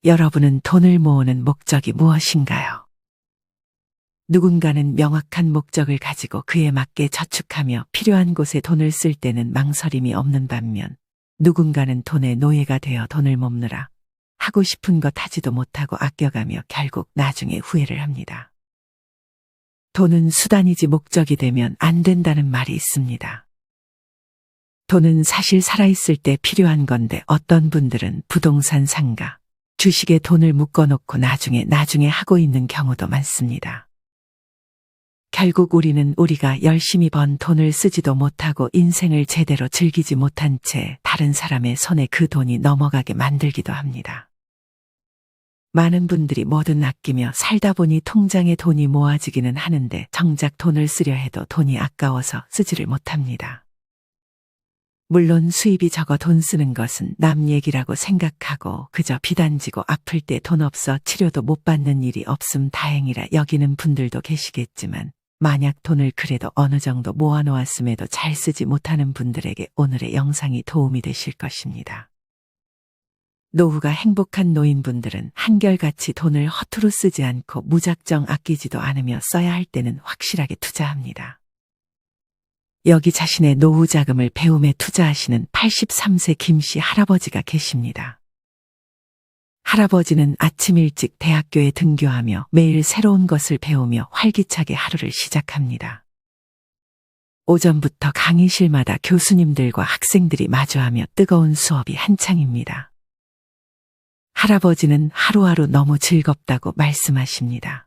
여러분은 돈을 모으는 목적이 무엇인가요? 누군가는 명확한 목적을 가지고 그에 맞게 저축하며 필요한 곳에 돈을 쓸 때는 망설임이 없는 반면, 누군가는 돈의 노예가 되어 돈을 모으느라 하고 싶은 것 하지도 못하고 아껴가며 결국 나중에 후회를 합니다. 돈은 수단이지 목적이 되면 안 된다는 말이 있습니다. 돈은 사실 살아있을 때 필요한 건데 어떤 분들은 부동산 상가, 주식에 돈을 묶어놓고 나중에 하고 있는 경우도 많습니다. 결국 우리는 우리가 열심히 번 돈을 쓰지도 못하고 인생을 제대로 즐기지 못한 채 다른 사람의 손에 그 돈이 넘어가게 만들기도 합니다. 많은 분들이 뭐든 아끼며 살다 보니 통장에 돈이 모아지기는 하는데 정작 돈을 쓰려 해도 돈이 아까워서 쓰지를 못합니다. 물론 수입이 적어 돈 쓰는 것은 남 얘기라고 생각하고 그저 비단지고 아플 때 돈 없어 치료도 못 받는 일이 없음 다행이라 여기는 분들도 계시겠지만 만약 돈을 그래도 어느 정도 모아놓았음에도 잘 쓰지 못하는 분들에게 오늘의 영상이 도움이 되실 것입니다. 노후가 행복한 노인분들은 한결같이 돈을 허투루 쓰지 않고 무작정 아끼지도 않으며 써야 할 때는 확실하게 투자합니다. 여기 자신의 노후 자금을 배움에 투자하시는 83세 김씨 할아버지가 계십니다. 할아버지는 아침 일찍 대학교에 등교하며 매일 새로운 것을 배우며 활기차게 하루를 시작합니다. 오전부터 강의실마다 교수님들과 학생들이 마주하며 뜨거운 수업이 한창입니다. 할아버지는 하루하루 너무 즐겁다고 말씀하십니다.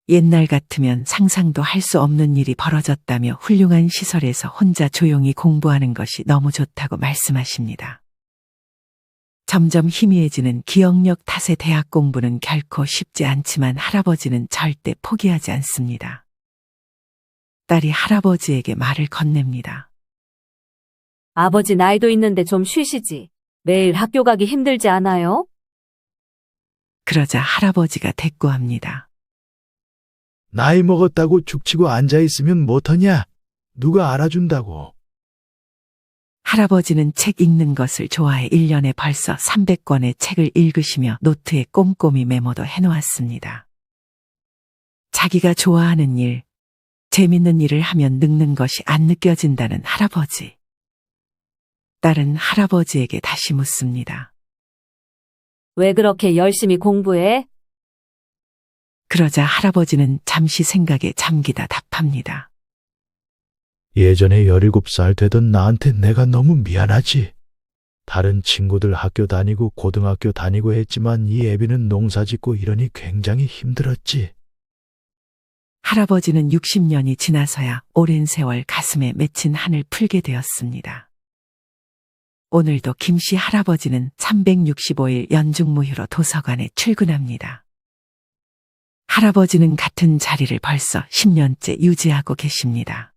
옛날 같으면 상상도 할 수 없는 일이 벌어졌다며 훌륭한 시설에서 혼자 조용히 공부하는 것이 너무 좋다고 말씀하십니다. 점점 희미해지는 기억력 탓에 대학 공부는 결코 쉽지 않지만 할아버지는 절대 포기하지 않습니다. 딸이 할아버지에게 말을 건넵니다. 아버지 나이도 있는데 좀 쉬시지. 매일 학교 가기 힘들지 않아요? 그러자 할아버지가 대꾸합니다. 나이 먹었다고 죽치고 앉아있으면 못하냐? 누가 알아준다고. 할아버지는 책 읽는 것을 좋아해 1년에 벌써 300권의 책을 읽으시며 노트에 꼼꼼히 메모도 해놓았습니다. 자기가 좋아하는 일, 재밌는 일을 하면 늙는 것이 안 느껴진다는 할아버지. 딸은 할아버지에게 다시 묻습니다. 왜 그렇게 열심히 공부해? 그러자 할아버지는 잠시 생각에 잠기다 답합니다. 예전에 17살 되던 나한테 내가 너무 미안하지. 다른 친구들 학교 다니고 고등학교 다니고 했지만 이 애비는 농사 짓고 이러니 굉장히 힘들었지. 할아버지는 60년이 지나서야 오랜 세월 가슴에 맺힌 한을 풀게 되었습니다. 오늘도 김씨 할아버지는 365일 연중무휴로 도서관에 출근합니다. 할아버지는 같은 자리를 벌써 10년째 유지하고 계십니다.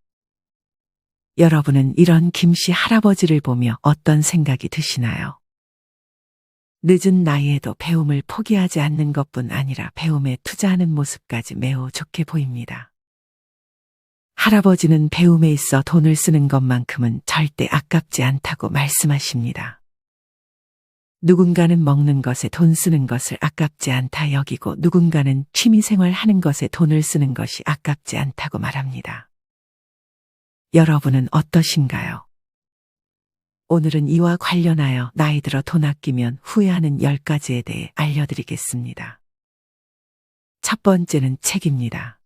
여러분은 이런 김씨 할아버지를 보며 어떤 생각이 드시나요? 늦은 나이에도 배움을 포기하지 않는 것뿐 아니라 배움에 투자하는 모습까지 매우 좋게 보입니다. 할아버지는 배움에 있어 돈을 쓰는 것만큼은 절대 아깝지 않다고 말씀하십니다. 누군가는 먹는 것에 돈 쓰는 것을 아깝지 않다 여기고 누군가는 취미생활 하는 것에 돈을 쓰는 것이 아깝지 않다고 말합니다. 여러분은 어떠신가요? 오늘은 이와 관련하여 나이 들어 돈 아끼면 후회하는 10가지에 대해 알려드리겠습니다. 첫 번째는 책입니다.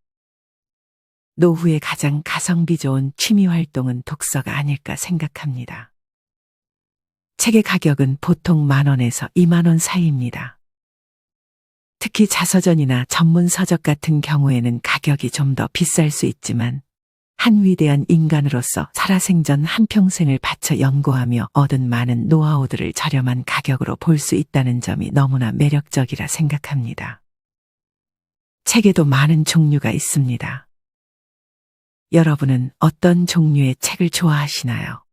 노후에 가장 가성비 좋은 취미 활동은 독서가 아닐까 생각합니다. 책의 가격은 보통 10,000원에서 20,000원 사이입니다. 특히 자서전이나 전문 서적 같은 경우에는 가격이 좀 더 비쌀 수 있지만 한 위대한 인간으로서 살아생전 한평생을 바쳐 연구하며 얻은 많은 노하우들을 저렴한 가격으로 볼 수 있다는 점이 너무나 매력적이라 생각합니다. 책에도 많은 종류가 있습니다. 여러분은 어떤 종류의 책을 좋아하시나요?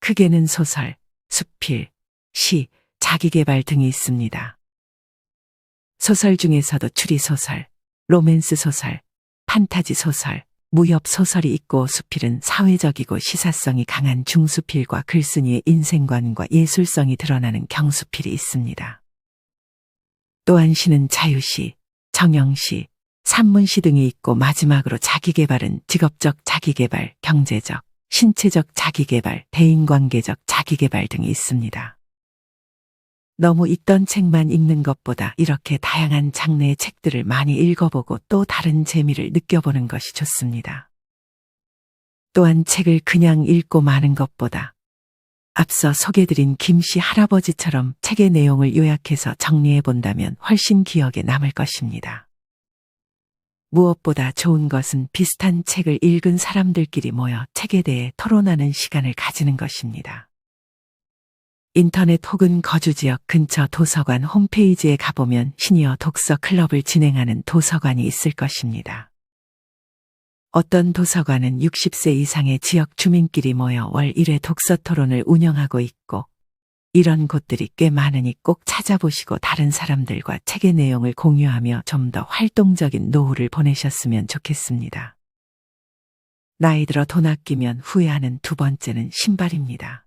크게는 소설, 수필, 시, 자기계발 등이 있습니다. 소설 중에서도 추리소설, 로맨스 소설, 판타지 소설, 무협 소설이 있고 수필은 사회적이고 시사성이 강한 중수필과 글쓴이의 인생관과 예술성이 드러나는 경수필이 있습니다. 또한 시는 자유시, 정형시, 산문시 등이 있고 마지막으로 자기계발은 직업적 자기계발, 경제적, 신체적 자기계발, 대인관계적 자기계발 등이 있습니다. 너무 있던 책만 읽는 것보다 이렇게 다양한 장르의 책들을 많이 읽어보고 또 다른 재미를 느껴보는 것이 좋습니다. 또한 책을 그냥 읽고 마는 것보다 앞서 소개드린 김씨 할아버지처럼 책의 내용을 요약해서 정리해 본다면 훨씬 기억에 남을 것입니다. 무엇보다 좋은 것은 비슷한 책을 읽은 사람들끼리 모여 책에 대해 토론하는 시간을 가지는 것입니다. 인터넷 혹은 거주지역 근처 도서관 홈페이지에 가보면 시니어 독서 클럽을 진행하는 도서관이 있을 것입니다. 어떤 도서관은 60세 이상의 지역 주민끼리 모여 월 1회 독서 토론을 운영하고 있고 이런 곳들이 꽤 많으니 꼭 찾아보시고 다른 사람들과 책의 내용을 공유하며 좀 더 활동적인 노후를 보내셨으면 좋겠습니다. 나이 들어 돈 아끼면 후회하는 두 번째는 신발입니다.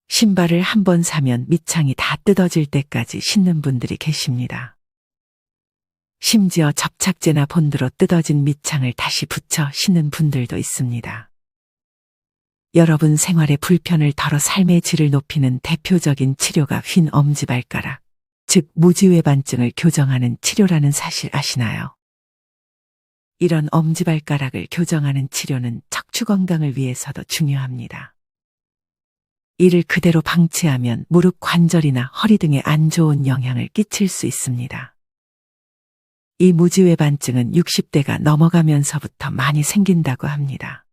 신발을 한 번 사면 밑창이 다 뜯어질 때까지 신는 분들이 계십니다. 심지어 접착제나 본드로 뜯어진 밑창을 다시 붙여 신는 분들도 있습니다. 여러분 생활의 불편을 덜어 삶의 질을 높이는 대표적인 치료가 휜 엄지발가락, 즉 무지외반증을 교정하는 치료라는 사실 아시나요? 이런 엄지발가락을 교정하는 치료는 척추 건강을 위해서도 중요합니다. 이를 그대로 방치하면 무릎 관절이나 허리 등에 안 좋은 영향을 끼칠 수 있습니다. 이 무지외반증은 60대가 넘어가면서부터 많이 생긴다고 합니다.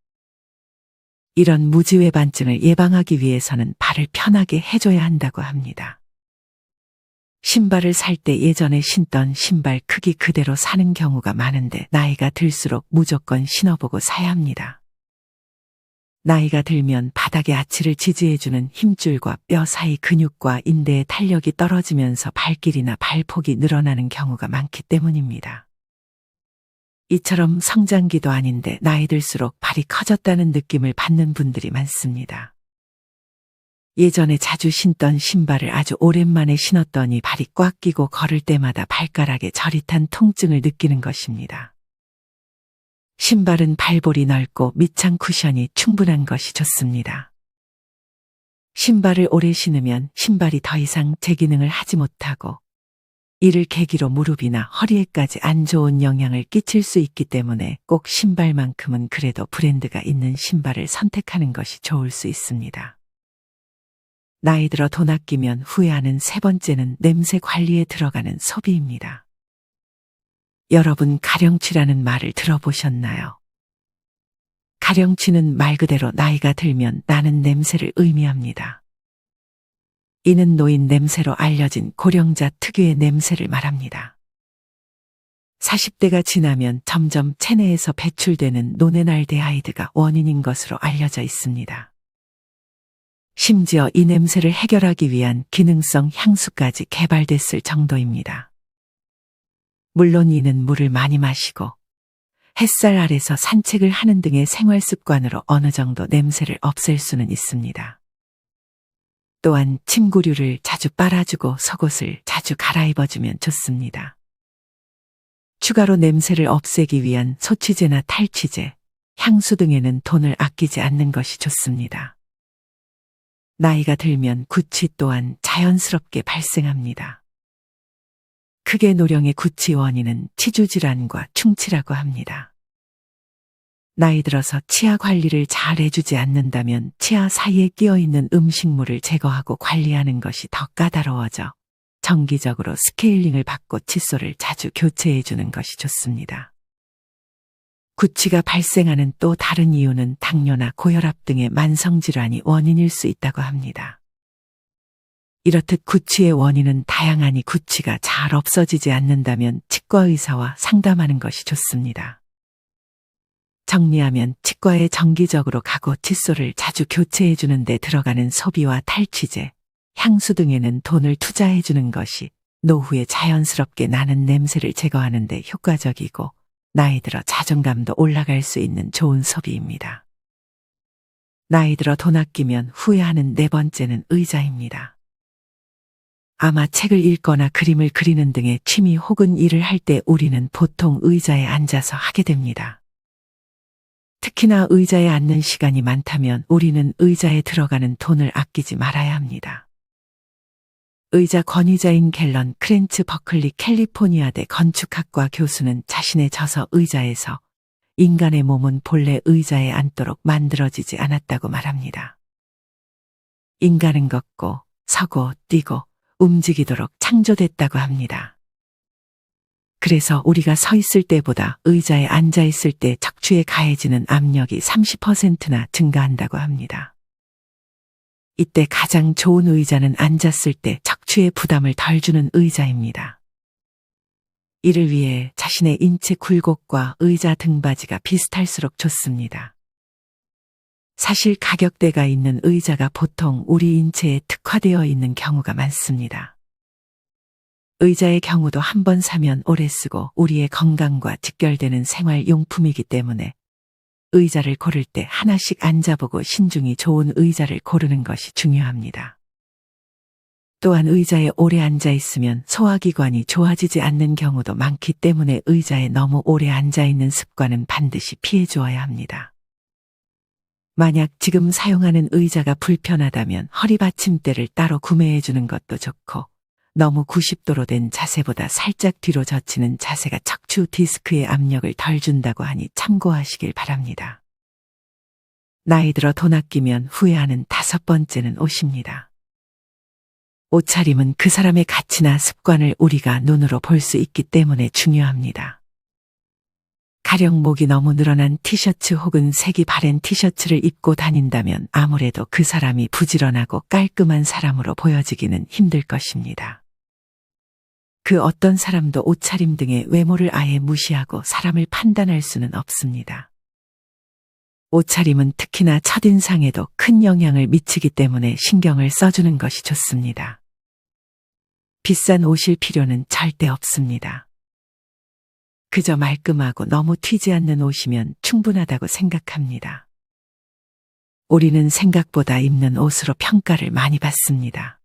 이런 무지외반증을 예방하기 위해서는 발을 편하게 해줘야 한다고 합니다. 신발을 살 때 예전에 신던 신발 크기 그대로 사는 경우가 많은데 나이가 들수록 무조건 신어보고 사야 합니다. 나이가 들면 바닥의 아치를 지지해주는 힘줄과 뼈 사이 근육과 인대의 탄력이 떨어지면서 발길이나 발폭이 늘어나는 경우가 많기 때문입니다. 이처럼 성장기도 아닌데 나이 들수록 발이 커졌다는 느낌을 받는 분들이 많습니다. 예전에 자주 신던 신발을 아주 오랜만에 신었더니 발이 꽉 끼고 걸을 때마다 발가락에 저릿한 통증을 느끼는 것입니다. 신발은 발볼이 넓고 밑창 쿠션이 충분한 것이 좋습니다. 신발을 오래 신으면 신발이 더 이상 제 기능을 하지 못하고 이를 계기로 무릎이나 허리에까지 안 좋은 영향을 끼칠 수 있기 때문에 꼭 신발만큼은 그래도 브랜드가 있는 신발을 선택하는 것이 좋을 수 있습니다. 나이 들어 돈 아끼면 후회하는 세 번째는 냄새 관리에 들어가는 소비입니다. 여러분 가령취라는 말을 들어보셨나요? 가령취는 말 그대로 나이가 들면 나는 냄새를 의미합니다. 이는 노인 냄새로 알려진 고령자 특유의 냄새를 말합니다. 40대가 지나면 점점 체내에서 배출되는 노네날데하이드가 원인인 것으로 알려져 있습니다. 심지어 이 냄새를 해결하기 위한 기능성 향수까지 개발됐을 정도입니다. 물론 이는 물을 많이 마시고 햇살 아래서 산책을 하는 등의 생활 습관으로 어느 정도 냄새를 없앨 수는 있습니다. 또한 침구류를 자주 빨아주고 속옷을 자주 갈아입어주면 좋습니다. 추가로 냄새를 없애기 위한 소취제나 탈취제, 향수 등에는 돈을 아끼지 않는 것이 좋습니다. 나이가 들면 구취 또한 자연스럽게 발생합니다. 크게 노령의 구취 원인은 치주질환과 충치라고 합니다. 나이 들어서 치아 관리를 잘 해주지 않는다면 치아 사이에 끼어있는 음식물을 제거하고 관리하는 것이 더 까다로워져 정기적으로 스케일링을 받고 칫솔을 자주 교체해주는 것이 좋습니다. 구취가 발생하는 또 다른 이유는 당뇨나 고혈압 등의 만성질환이 원인일 수 있다고 합니다. 이렇듯 구취의 원인은 다양하니 구취가 잘 없어지지 않는다면 치과 의사와 상담하는 것이 좋습니다. 정리하면 치과에 정기적으로 가고 칫솔을 자주 교체해 주는 데 들어가는 소비와 탈취제, 향수 등에는 돈을 투자해 주는 것이 노후에 자연스럽게 나는 냄새를 제거하는 데 효과적이고 나이 들어 자존감도 올라갈 수 있는 좋은 소비입니다. 나이 들어 돈 아끼면 후회하는 네 번째는 의자입니다. 아마 책을 읽거나 그림을 그리는 등의 취미 혹은 일을 할 때 우리는 보통 의자에 앉아서 하게 됩니다. 특히나 의자에 앉는 시간이 많다면 우리는 의자에 들어가는 돈을 아끼지 말아야 합니다. 의자 권위자인 갤런 크렌츠 버클리 캘리포니아대 건축학과 교수는 자신의 저서 의자에서 인간의 몸은 본래 의자에 앉도록 만들어지지 않았다고 말합니다. 인간은 걷고 서고 뛰고 움직이도록 창조됐다고 합니다. 그래서 우리가 서 있을 때보다 의자에 앉아 있을 때 척추에 가해지는 압력이 30%나 증가한다고 합니다. 이때 가장 좋은 의자는 앉았을 때 척추에 부담을 덜 주는 의자입니다. 이를 위해 자신의 인체 굴곡과 의자 등받이가 비슷할수록 좋습니다. 사실 가격대가 있는 의자가 보통 우리 인체에 특화되어 있는 경우가 많습니다. 의자의 경우도 한 번 사면 오래 쓰고 우리의 건강과 직결되는 생활용품이기 때문에 의자를 고를 때 하나씩 앉아보고 신중히 좋은 의자를 고르는 것이 중요합니다. 또한 의자에 오래 앉아 있으면 소화기관이 좋아지지 않는 경우도 많기 때문에 의자에 너무 오래 앉아 있는 습관은 반드시 피해 주어야 합니다. 만약 지금 사용하는 의자가 불편하다면 허리 받침대를 따로 구매해 주는 것도 좋고, 너무 90도로 된 자세보다 살짝 뒤로 젖히는 자세가 척추 디스크에 압력을 덜 준다고 하니 참고하시길 바랍니다. 나이 들어 돈 아끼면 후회하는 다섯 번째는 옷입니다. 옷차림은 그 사람의 가치나 습관을 우리가 눈으로 볼 수 있기 때문에 중요합니다. 가령 목이 너무 늘어난 티셔츠 혹은 색이 바랜 티셔츠를 입고 다닌다면 아무래도 그 사람이 부지런하고 깔끔한 사람으로 보여지기는 힘들 것입니다. 그 어떤 사람도 옷차림 등의 외모를 아예 무시하고 사람을 판단할 수는 없습니다. 옷차림은 특히나 첫인상에도 큰 영향을 미치기 때문에 신경을 써주는 것이 좋습니다. 비싼 옷일 필요는 절대 없습니다. 그저 말끔하고 너무 튀지 않는 옷이면 충분하다고 생각합니다. 우리는 생각보다 입는 옷으로 평가를 많이 받습니다.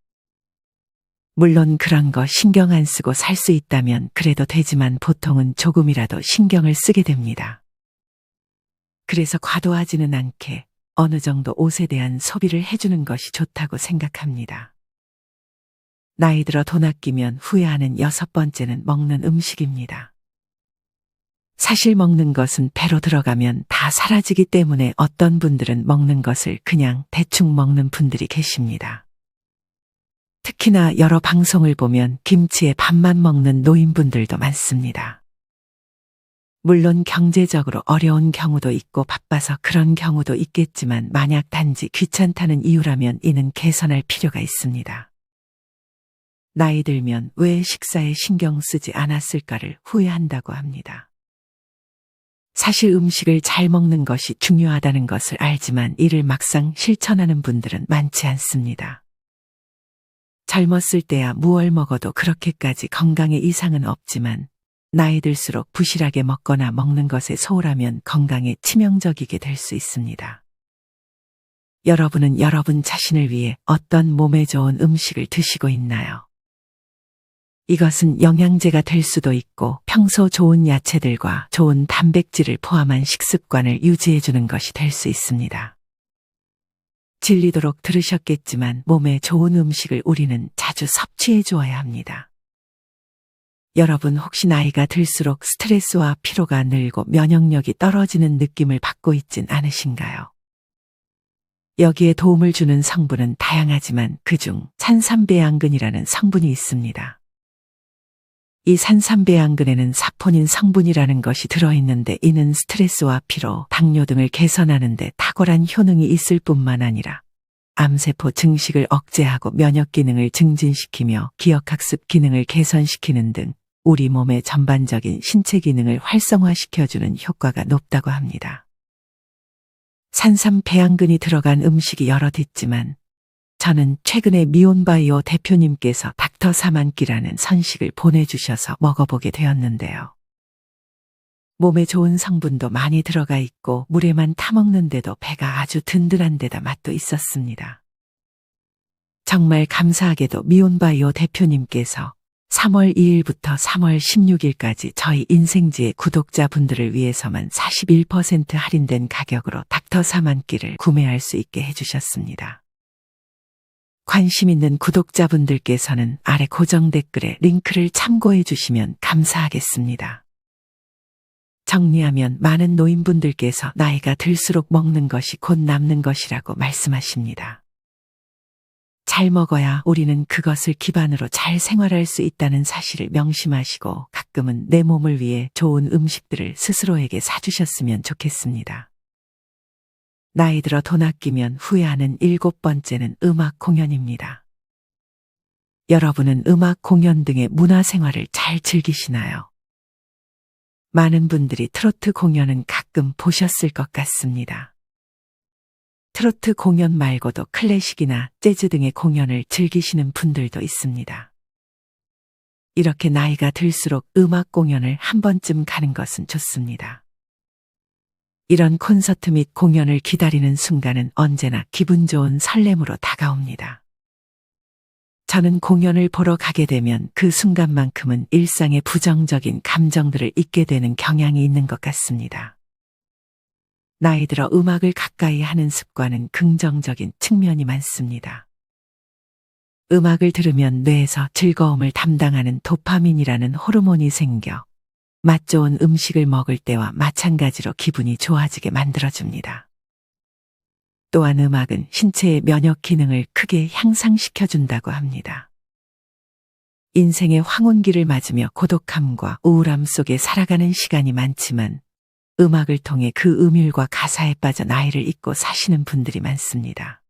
물론 그런 거 신경 안 쓰고 살 수 있다면 그래도 되지만 보통은 조금이라도 신경을 쓰게 됩니다. 그래서 과도하지는 않게 어느 정도 옷에 대한 소비를 해주는 것이 좋다고 생각합니다. 나이 들어 돈 아끼면 후회하는 여섯 번째는 먹는 음식입니다. 사실 먹는 것은 배로 들어가면 다 사라지기 때문에 어떤 분들은 먹는 것을 그냥 대충 먹는 분들이 계십니다. 특히나 여러 방송을 보면 김치에 밥만 먹는 노인분들도 많습니다. 물론 경제적으로 어려운 경우도 있고 바빠서 그런 경우도 있겠지만 만약 단지 귀찮다는 이유라면 이는 개선할 필요가 있습니다. 나이 들면 왜 식사에 신경 쓰지 않았을까를 후회한다고 합니다. 사실 음식을 잘 먹는 것이 중요하다는 것을 알지만 이를 막상 실천하는 분들은 많지 않습니다. 젊었을 때야 무얼 먹어도 그렇게까지 건강에 이상은 없지만 나이 들수록 부실하게 먹거나 먹는 것에 소홀하면 건강에 치명적이게 될 수 있습니다. 여러분은 여러분 자신을 위해 어떤 몸에 좋은 음식을 드시고 있나요? 이것은 영양제가 될 수도 있고 평소 좋은 야채들과 좋은 단백질을 포함한 식습관을 유지해 주는 것이 될 수 있습니다. 질리도록 들으셨겠지만 몸에 좋은 음식을 우리는 자주 섭취해 주어야 합니다. 여러분 혹시 나이가 들수록 스트레스와 피로가 늘고 면역력이 떨어지는 느낌을 받고 있진 않으신가요? 여기에 도움을 주는 성분은 다양하지만 그중 산삼배양근이라는 성분이 있습니다. 이 산삼배양근에는 사포닌 성분이라는 것이 들어있는데 이는 스트레스와 피로, 당뇨 등을 개선하는 데 탁월한 효능이 있을 뿐만 아니라 암세포 증식을 억제하고 면역 기능을 증진시키며 기억학습 기능을 개선시키는 등 우리 몸의 전반적인 신체 기능을 활성화시켜주는 효과가 높다고 합니다. 산삼배양근이 들어간 음식이 여럿 있지만 저는 최근에 미온바이오 대표님께서 닥터 사만끼라는 선식을 보내주셔서 먹어보게 되었는데요. 몸에 좋은 성분도 많이 들어가 있고 물에만 타먹는데도 배가 아주 든든한 데다 맛도 있었습니다. 정말 감사하게도 미온바이오 대표님께서 3월 2일부터 3월 16일까지 저희 인생지의 구독자분들을 위해서만 41% 할인된 가격으로 닥터 사만끼를 구매할 수 있게 해주셨습니다. 관심 있는 구독자분들께서는 아래 고정 댓글에 링크를 참고해 주시면 감사하겠습니다. 정리하면 많은 노인분들께서 나이가 들수록 먹는 것이 곧 남는 것이라고 말씀하십니다. 잘 먹어야 우리는 그것을 기반으로 잘 생활할 수 있다는 사실을 명심하시고 가끔은 내 몸을 위해 좋은 음식들을 스스로에게 사주셨으면 좋겠습니다. 나이 들어 돈 아끼면 후회하는 7번째는 음악 공연입니다. 여러분은 음악 공연 등의 문화생활을 잘 즐기시나요? 많은 분들이 트로트 공연은 가끔 보셨을 것 같습니다. 트로트 공연 말고도 클래식이나 재즈 등의 공연을 즐기시는 분들도 있습니다. 이렇게 나이가 들수록 음악 공연을 한 번쯤 가는 것은 좋습니다. 이런 콘서트 및 공연을 기다리는 순간은 언제나 기분 좋은 설렘으로 다가옵니다. 저는 공연을 보러 가게 되면 그 순간만큼은 일상의 부정적인 감정들을 잊게 되는 경향이 있는 것 같습니다. 나이 들어 음악을 가까이 하는 습관은 긍정적인 측면이 많습니다. 음악을 들으면 뇌에서 즐거움을 담당하는 도파민이라는 호르몬이 생겨 맛 좋은 음식을 먹을 때와 마찬가지로 기분이 좋아지게 만들어줍니다. 또한 음악은 신체의 면역 기능을 크게 향상시켜준다고 합니다. 인생의 황혼기를 맞으며 고독함과 우울함 속에 살아가는 시간이 많지만 음악을 통해 그 음율과 가사에 빠져 나이를 잊고 사시는 분들이 많습니다.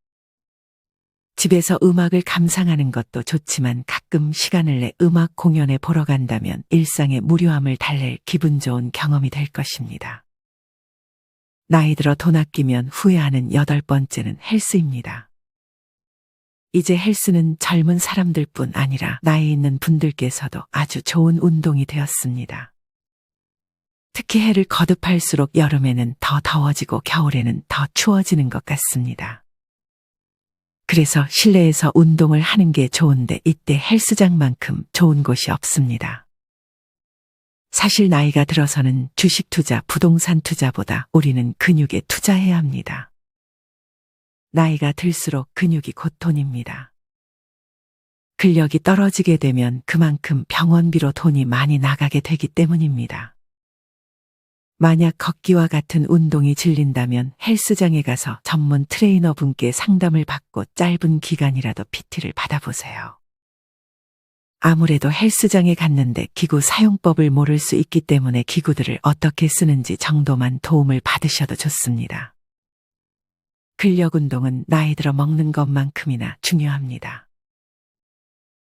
집에서 음악을 감상하는 것도 좋지만 가끔 시간을 내 음악 공연에 보러 간다면 일상의 무료함을 달랠 기분 좋은 경험이 될 것입니다. 나이 들어 돈 아끼면 후회하는 8번째는 헬스입니다. 이제 헬스는 젊은 사람들뿐 아니라 나이 있는 분들께서도 아주 좋은 운동이 되었습니다. 특히 해를 거듭할수록 여름에는 더 더워지고 겨울에는 더 추워지는 것 같습니다. 그래서 실내에서 운동을 하는 게 좋은데 이때 헬스장만큼 좋은 곳이 없습니다. 사실 나이가 들어서는 주식 투자, 부동산 투자보다 우리는 근육에 투자해야 합니다. 나이가 들수록 근육이 곧 돈입니다. 근력이 떨어지게 되면 그만큼 병원비로 돈이 많이 나가게 되기 때문입니다. 만약 걷기와 같은 운동이 질린다면 헬스장에 가서 전문 트레이너 분께 상담을 받고 짧은 기간이라도 PT를 받아보세요. 아무래도 헬스장에 갔는데 기구 사용법을 모를 수 있기 때문에 기구들을 어떻게 쓰는지 정도만 도움을 받으셔도 좋습니다. 근력 운동은 나이 들어 먹는 것만큼이나 중요합니다.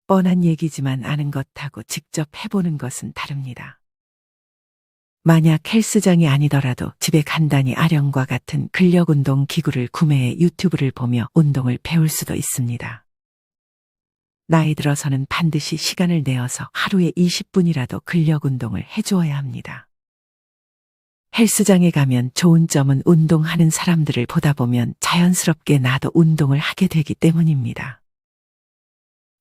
뻔한 얘기지만 아는 것하고 직접 해보는 것은 다릅니다. 만약 헬스장이 아니더라도 집에 간단히 아령과 같은 근력 운동 기구를 구매해 유튜브를 보며 운동을 배울 수도 있습니다. 나이 들어서는 반드시 시간을 내어서 하루에 20분이라도 근력 운동을 해주어야 합니다. 헬스장에 가면 좋은 점은 운동하는 사람들을 보다 보면 자연스럽게 나도 운동을 하게 되기 때문입니다.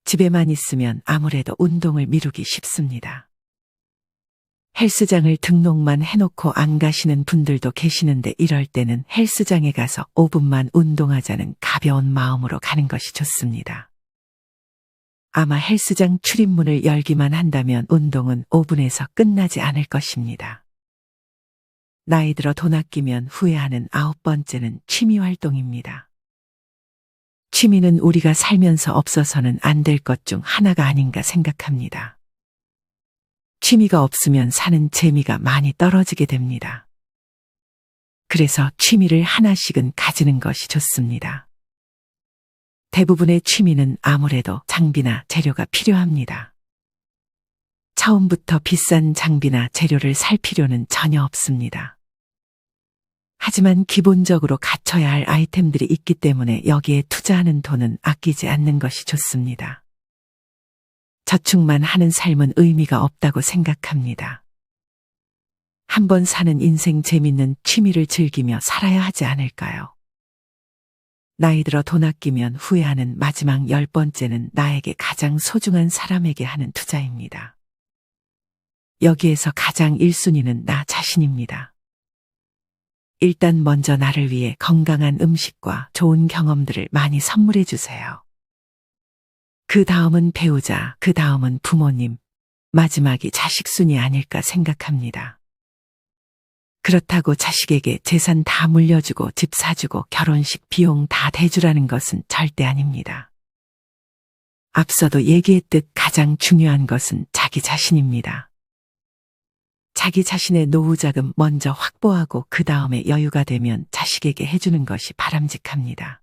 집에만 있으면 아무래도 운동을 미루기 쉽습니다. 헬스장을 등록만 해놓고 안 가시는 분들도 계시는데 이럴 때는 헬스장에 가서 5분만 운동하자는 가벼운 마음으로 가는 것이 좋습니다. 아마 헬스장 출입문을 열기만 한다면 운동은 5분에서 끝나지 않을 것입니다. 나이 들어 돈 아끼면 후회하는 9번째는 취미 활동입니다. 취미는 우리가 살면서 없어서는 안 될 것 중 하나가 아닌가 생각합니다. 취미가 없으면 사는 재미가 많이 떨어지게 됩니다. 그래서 취미를 하나씩은 가지는 것이 좋습니다. 대부분의 취미는 아무래도 장비나 재료가 필요합니다. 처음부터 비싼 장비나 재료를 살 필요는 전혀 없습니다. 하지만 기본적으로 갖춰야 할 아이템들이 있기 때문에 여기에 투자하는 돈은 아끼지 않는 것이 좋습니다. 저축만 하는 삶은 의미가 없다고 생각합니다. 한 번 사는 인생 재밌는 취미를 즐기며 살아야 하지 않을까요? 나이 들어 돈 아끼면 후회하는 마지막 10번째는 나에게 가장 소중한 사람에게 하는 투자입니다. 여기에서 가장 1순위는 나 자신입니다. 일단 먼저 나를 위해 건강한 음식과 좋은 경험들을 많이 선물해 주세요. 그 다음은 배우자, 그 다음은 부모님, 마지막이 자식 순위 아닐까 생각합니다. 그렇다고 자식에게 재산 다 물려주고 집 사주고 결혼식 비용 다 대주라는 것은 절대 아닙니다. 앞서도 얘기했듯 가장 중요한 것은 자기 자신입니다. 자기 자신의 노후 자금 먼저 확보하고 그 다음에 여유가 되면 자식에게 해주는 것이 바람직합니다.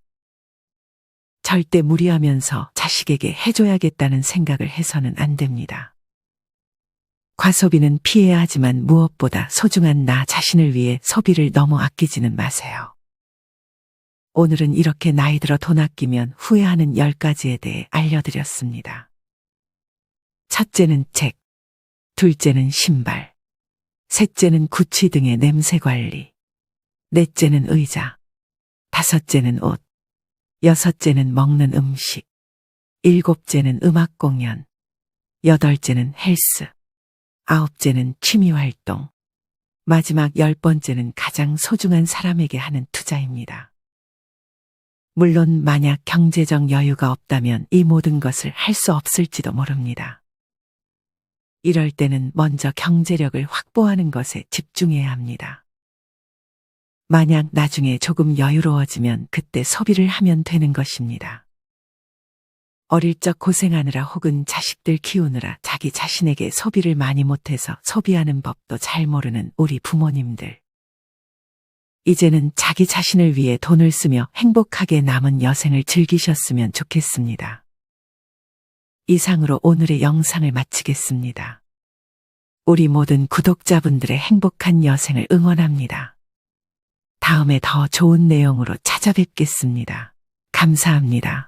절대 무리하면서 자식에게 해줘야겠다는 생각을 해서는 안 됩니다. 과소비는 피해야 하지만 무엇보다 소중한 나 자신을 위해 소비를 너무 아끼지는 마세요. 오늘은 이렇게 나이 들어 돈 아끼면 후회하는 10가지에 대해 알려드렸습니다. 첫째는 책, 둘째는 신발, 셋째는 구취 등의 냄새 관리, 넷째는 의자, 다섯째는 옷, 여섯째는 먹는 음식, 일곱째는 음악 공연, 여덟째는 헬스, 아홉째는 취미 활동, 마지막 10번째는 가장 소중한 사람에게 하는 투자입니다. 물론 만약 경제적 여유가 없다면 이 모든 것을 할 수 없을지도 모릅니다. 이럴 때는 먼저 경제력을 확보하는 것에 집중해야 합니다. 만약 나중에 조금 여유로워지면 그때 소비를 하면 되는 것입니다. 어릴 적 고생하느라 혹은 자식들 키우느라 자기 자신에게 소비를 많이 못해서 소비하는 법도 잘 모르는 우리 부모님들. 이제는 자기 자신을 위해 돈을 쓰며 행복하게 남은 여생을 즐기셨으면 좋겠습니다. 이상으로 오늘의 영상을 마치겠습니다. 우리 모든 구독자분들의 행복한 여생을 응원합니다. 다음에 더 좋은 내용으로 찾아뵙겠습니다. 감사합니다.